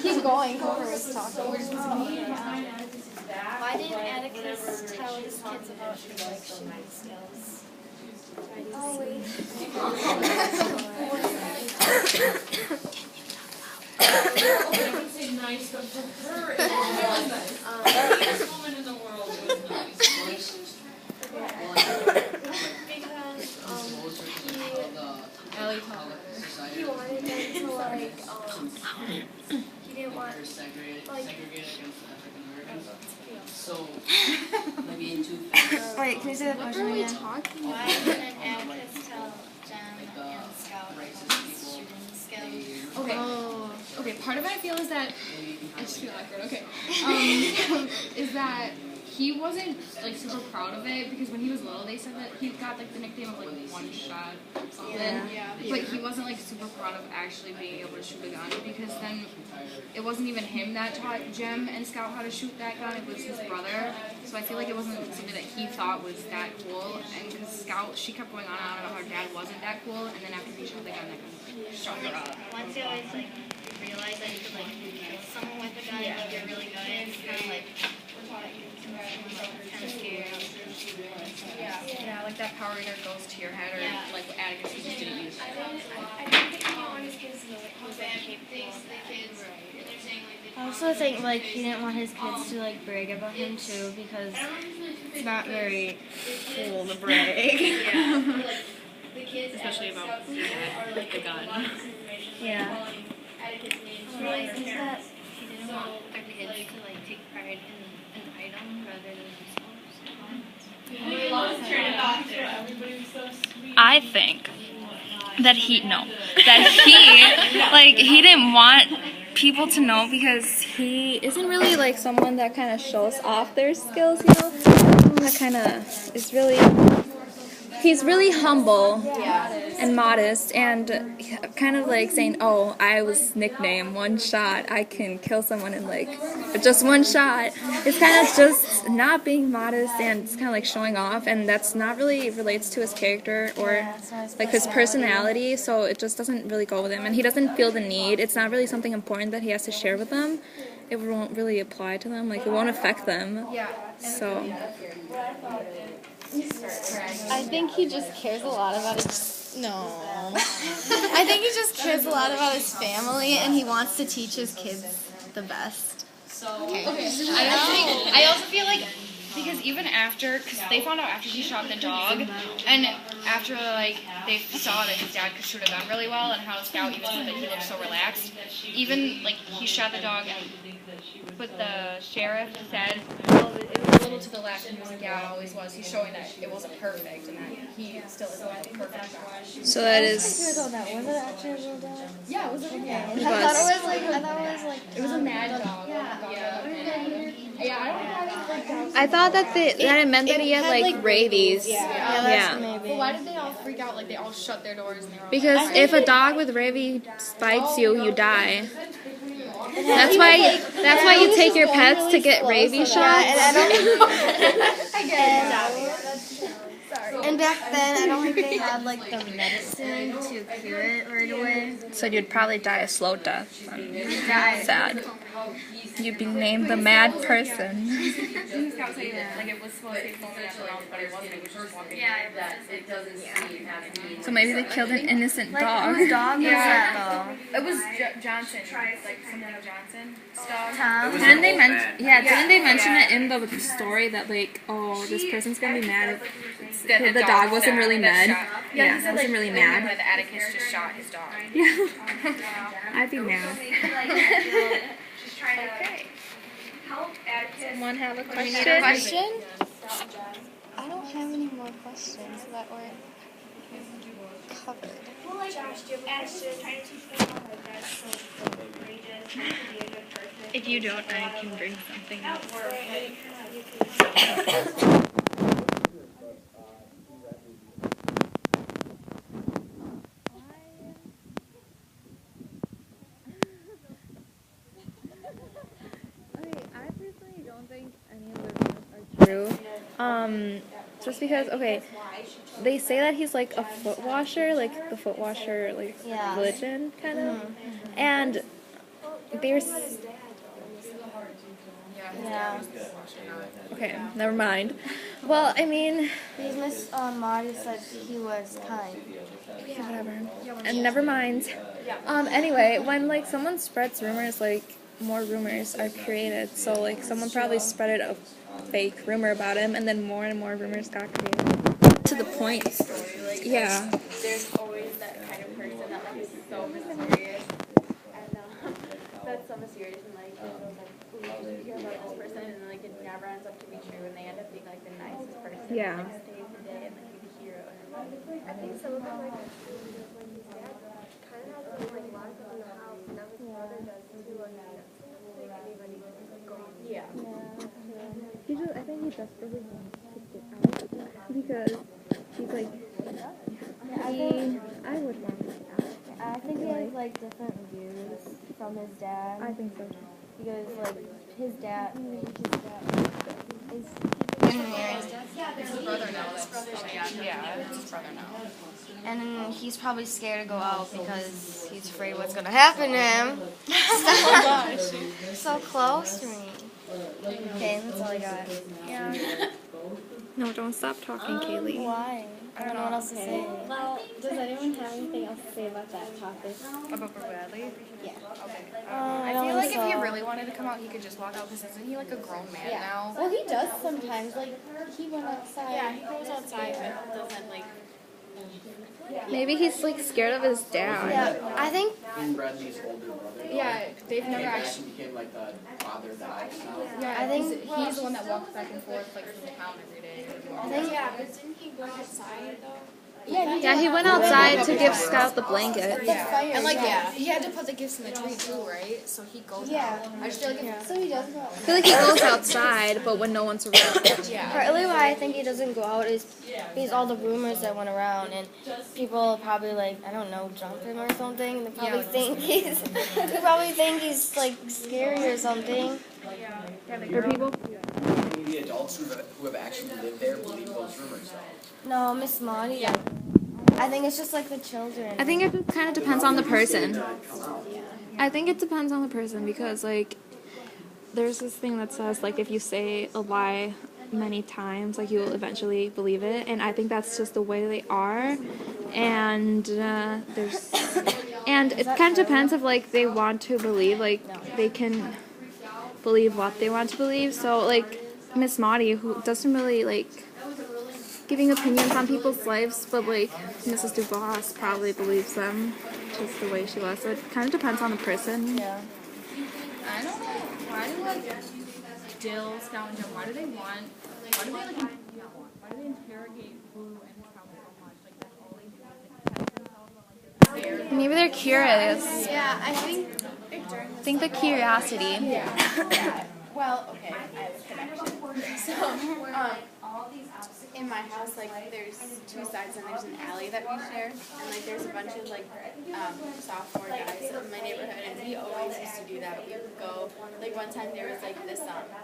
Keep going. Cover is talking. Why didn't Atticus tell his kids about his shooting skills? Oh, wait. Nice, but for her, it was nice. The sweetest woman in the world, it was nice. Because he wanted them to like he didn't want segregated against African Americans. So maybe in two Wait, can you say that question again? why didn't Atticus tell Jem and Scout about his shooting skills? Okay, part of it I feel is that I just feel awkward. Okay, is that he wasn't like super proud of it because when he was little, they said that he got like the nickname of like one shot something. Yeah. But he wasn't like super proud of actually being able to shoot a gun because then it wasn't even him that taught Jem and Scout how to shoot that gun. It was his brother. So I feel like it wasn't something that he thought was that cool. And because Scout, she kept going on and on about how Dad wasn't that cool. And then after he shot the gun, that gun shot her up. Once you always like realize that you could like kill someone with a gun and like you're really good, it's kind of like kind of scary. Yeah, like that Power Ranger goes to your head, or like Atticus who just didn't use it. I don't think he wanted his kids to know he was capable of that. I also think like he didn't want his kids to like brag about him too because it's not very cool to brag. Especially about the gun. Yeah. I think that he didn't want their kids to like take pride in an item rather than themselves. I think that he he didn't want people to know because he isn't really like someone that kind of shows off their skills, you know? That kind of is really, he's really humble and modest and kind of like saying, oh, I was nicknamed one shot, I can kill someone in like just one shot. It's kind of just not being modest and it's kind of like showing off, and that's not really relates to his character or like his personality, so it just doesn't really go with him, and he doesn't feel the need. It's not really something important that he has to share with them. It won't really apply to them, like it won't affect them. So I think he just cares a lot about his... No. I think he just cares a lot about his family, and he wants to teach his kids the best. I also feel like because even after, because they found out after he shot the dog, and after like they saw that his dad could shoot a gun really well, and how Scout even said that he looked so relaxed. Even like he shot the dog, but the sheriff said, well, it was a little to the left, and he was like, yeah, it always was. He's showing that it wasn't perfect, and that he still isn't like a perfect shot. So that is. Was it actually a real dog? Yeah, it was a real dog. I thought it was like It was a mad dog. Yeah, I don't have any dogs. I thought that it meant that he had like rabies. that's maybe. But why did they all freak out? Like they all shut their doors and they were all Because if a dog with rabies bites you, you die. That's why you take your pets to get rabies shots. And back then, I don't think they had like the medicine to cure it right away. So you'd probably die a slow death. Sad. You'd be named the mad person. Scout say that like it was supposed to be foaming at the mouth, but it wasn't. It was just walking. So maybe they killed an innocent dog. Whose dog was that It was Johnson. Like someone Johnson. Dog. Tom? Didn't they mention it in the story that like, oh, this person's gonna be mad if the dog wasn't really mad? Yeah, it wasn't really mad. That Atticus just shot his dog. Yeah. I'd be mad. Okay. Someone have a question? Question? I don't have any more questions that were covered. If you don't, I can bring something up. I personally don't think any of the rumors are true. Just because, okay, they say that he's like a foot washer, like the foot washer, like religion, kind of. And Yeah. Okay, never mind. Well, I mean, Because Miss Marty said he was kind. whatever. And never mind. Anyway, when like someone spreads rumors, like more rumors are created. So like someone probably spread a fake rumor about him, and then more and more rumors got created. To the point. Yeah. There's always that kind of person that like is so mysterious and that's so mysterious and like you hear about this person and like it never ends up to be true and they end up being like the nicest person Yeah. and like save the day and like be the hero and everything. I think some of them, like his dad, kind of has like locked up in the house, and now his brother does too. I mean, it seems like anybody could just go. Yeah. I think he desperately wants to get out because he's like, I would want to get out. I think he has like different views from his dad. I think so too. Because like his dad is It's his brother now. Yeah, it's his brother now. and then he's probably scared to go out because he's afraid what's gonna happen to him. So close to me. Okay, that's all I got. Yeah. No, don't stop talking, Kaylee. Why? I don't know what else to say. Well, does anyone have anything else to say about that topic? About Bradley? Yeah. I feel like if he really wanted to come out, he could just walk out because isn't he like a grown man now? Well, he does sometimes. Like, he went outside. Yeah, he goes outside but doesn't like Maybe he's like scared of his dad. Yeah, I think And Bradley's older brother. Yeah, they've never And actually. actually became like a father of the house now. Yeah, I think- he's the one that walks back and forth like through town every day. I think but didn't he go outside though? Yeah, he went outside to give Scout the blanket. The fire. And like he had to put the gifts in the tree too, right? So he goes Yeah. out. I just feel like if, So he does go. I feel like he goes outside, but when no one's around. yeah. partly why I think he doesn't go out is because all the rumors that went around and people probably like, I don't know, jump him or something. They probably think he's like scary or something. For people. The adults who have actually lived there believe those rumors though. No, Miss Monty. I think it's just like the children. I think it just kind of depends on the person. I think it depends on the person because, like, there's this thing that says, like, if you say a lie many times, like, you will eventually believe it. And I think that's just the way they are. And and it kind of depends if, like, they want to believe, like, they can believe what they want to believe. So, like, Miss Maudie, who doesn't really, like, giving opinions on people's lives, but like Mrs. Dubois probably believes them just the way she was. So it kind of depends on the person. Yeah. I don't know. Why do like Dill, Scout, and Jim? Why do they interrogate Blue and Scout so much? Like that's all they do is like test themselves on like their Maybe they're curious. Yeah, I think. I think the curiosity. Well, okay, I have a connection. So, in my house, like, there's two sides and there's an alley that we share, and like, there's a bunch of like sophomore guys in my neighborhood, and we always used to do that. We would go, like, one time there was like this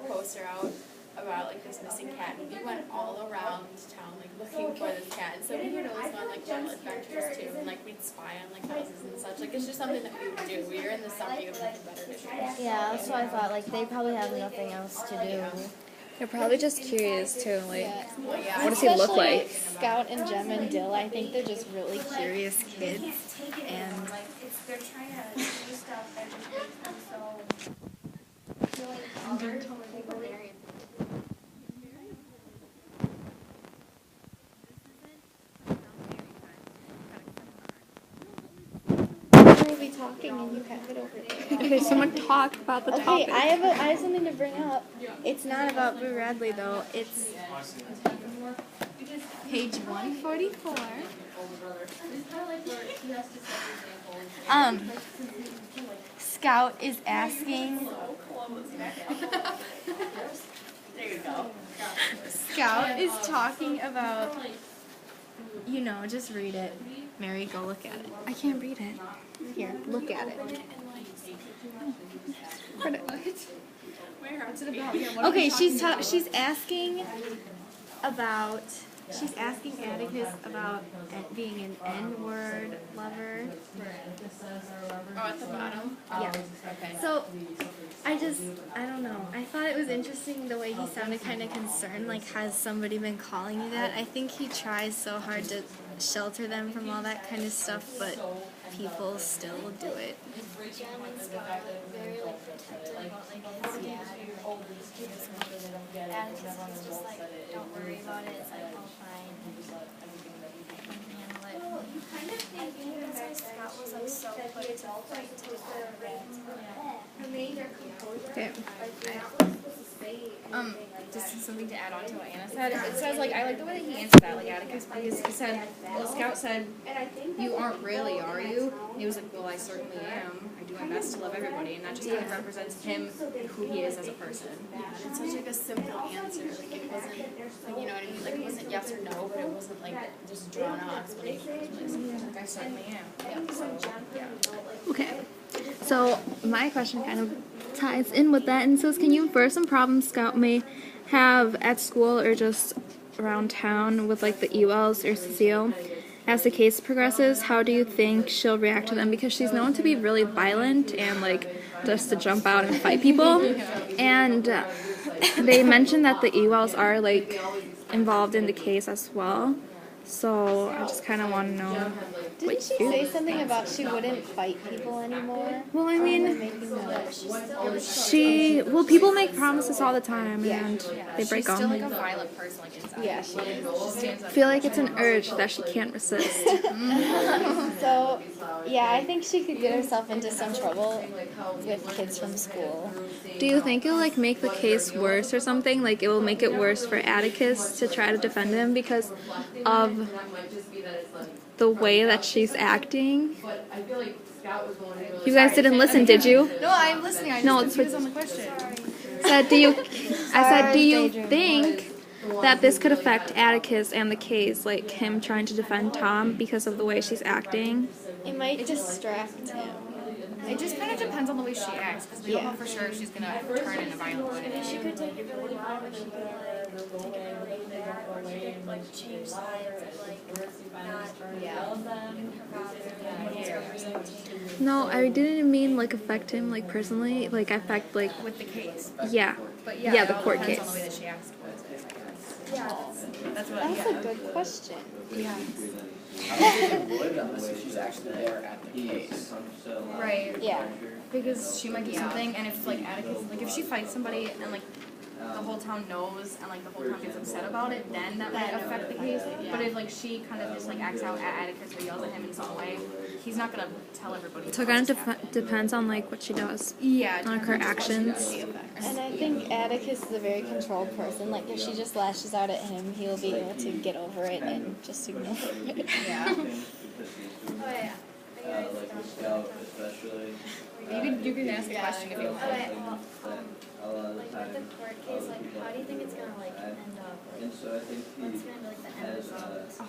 poster out about like this missing cat, and we went all around town like looking for this cat, and so we would always go on like little adventures too, and like we'd spy on like houses and such. Like, it's just something that we would do. We were in the summer of like better days. Yeah, that's what I thought. Like they probably have nothing else to do. They're probably just curious too. Like, Yeah. what does he look Especially like? Scout and Jem and Dill, I think they're just really curious kids. And They're trying to do stuff that just makes them so really hilarious. we'll be talking and you have it over there. Okay, someone talk about the Okay, topic. I have something to bring up. It's not about Boo Radley though. It's page 144. Scout is asking. Scout is talking about. You know, just read it. Mary, go look at it. I can't read it. Here, look at it. Where? What's it about? Yeah, what Okay, she's asking about she's asking Atticus about being an N-word lover. Oh, at the bottom? Yeah. Okay. So, I don't know. I thought it was interesting the way he sounded kind of concerned, like, has somebody been calling you that? I think he tries so hard to shelter them from all that kind of stuff, but people still do it. Jen and Scott very like protective about like his dad. Atticus was just like, don't worry about it. It's like all fine. I can handle it. I think that's why Scott was like so put to fight to Okay. Just something to add on to what Anna said. It says, like, I like the way that he answered that, like, Atticus, because he said, well, Scout said, you aren't really, are you? And he was like, well, I certainly am. I do my best to love everybody, and that just kind of represents him, who he is as a person. It's such like a simple answer. Like it wasn't, like, you know what I mean? Like it wasn't yes or no, but it wasn't like just drawn out explanation. It was really simple. Like, I certainly am. Yeah, so, yeah. Okay. So my question kind of ties in with that and says, can you infer some problems Scout may have at school or just around town with like the EWELs or Cecile? As the case progresses, how do you think she'll react to them? Because she's known to be really violent and like just to jump out and fight people. And they mentioned that the EWELs are like involved in the case as well. So I just kind of want to know. Didn't she say something about she wouldn't fight people anymore? Well, I Or am I mean, making that up? well, people make promises all the time and they break She's still them. like a violent person, like inside. Yeah, she is. She stands I up. feel like it's an urge that she can't resist. So, yeah, I think she could get herself into some trouble with kids from school. Do you think it'll like make the case worse or something? Like it will make it worse for Atticus to try to defend him because of the way that she's acting? You guys didn't listen, did you? No, I'm listening. I'm No, just confused on the question. I said, do you think that this could affect Atticus and the case, like him trying to defend Tom because of the way she's acting? It might distract him. It just kind of depends on the way she acts, because we don't know for sure if she's going to turn into violent way. She could take it really bad, or she could like take it really bad, or she could like change sides and like not love them and her father and her representation. No, I didn't mean like affect him like personally, like affect like With the case. yeah, But yeah, the it all court depends on the way case. that she acts towards it, I guess. Yeah. That's what That's a good question. Yeah. I don't think it would unless she's actually there at the case. Right. Yeah. Because she might do something, and if like Atticus, like if she fights somebody and like the whole town knows and like the whole town gets upset about it, then that might affect the case. But if like she kind of just like acts out at Atticus or yells at him in some way, he's not gonna tell everybody. So it kind of depends on like what she does. Yeah. On her actions. And I think Atticus is a very controlled person. Like, if she just lashes out at him, he'll be able to get over it and just ignore it. Yeah. Oh yeah. Like a scout especially. You can ask a question if you want. Okay, A lot of the like time. with the court case, like how do you think it's gonna like end up? Like, And so I think what's he gonna be like the end has, result?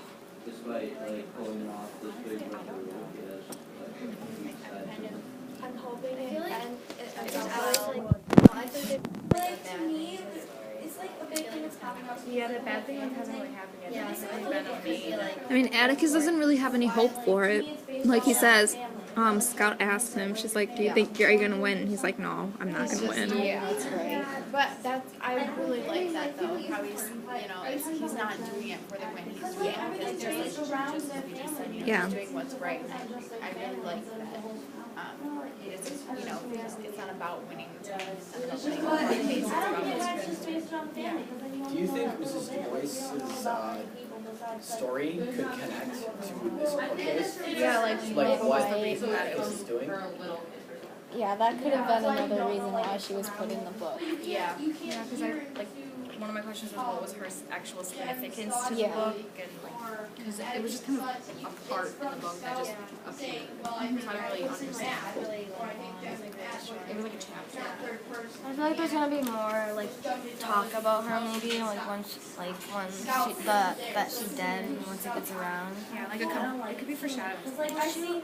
despite like pulling off this big winter rule, he has like I'm hoping I feel like and it's always like I think it like to me, it's like a big thing that's happening. Yeah, the bad thing like hasn't really happened yet. yeah, It's so I really feel been like on it could be me. like I mean, Atticus doesn't really have any hope for it. Like he says, Scout asks him, she's like, do you think you're gonna win? And he's like, no, I'm not gonna win. Yeah, that's right. But that's, I really like that though, how he's, you know, he's not doing it for the win, he's doing it because just like, just as we just said, you know, Yeah. he's doing what's right, and I really like that. It's, you know, it's not about winning, it's not about winning the case, it's about what's Do you think Mrs. Du Bois's story could connect to this court case? Yeah, Like what Atticus is doing? Yeah, that could have been another reason why she was put in the book. Yeah, because I like one of my questions was what was her actual significance to the Yeah. book, and like because it was just kind of a part in the book that just appeared. So I didn't really understand. It was like a chapter. I feel like there's gonna be more like talk about her maybe like once that she's dead and once it gets around. Yeah, like it could be foreshadowing.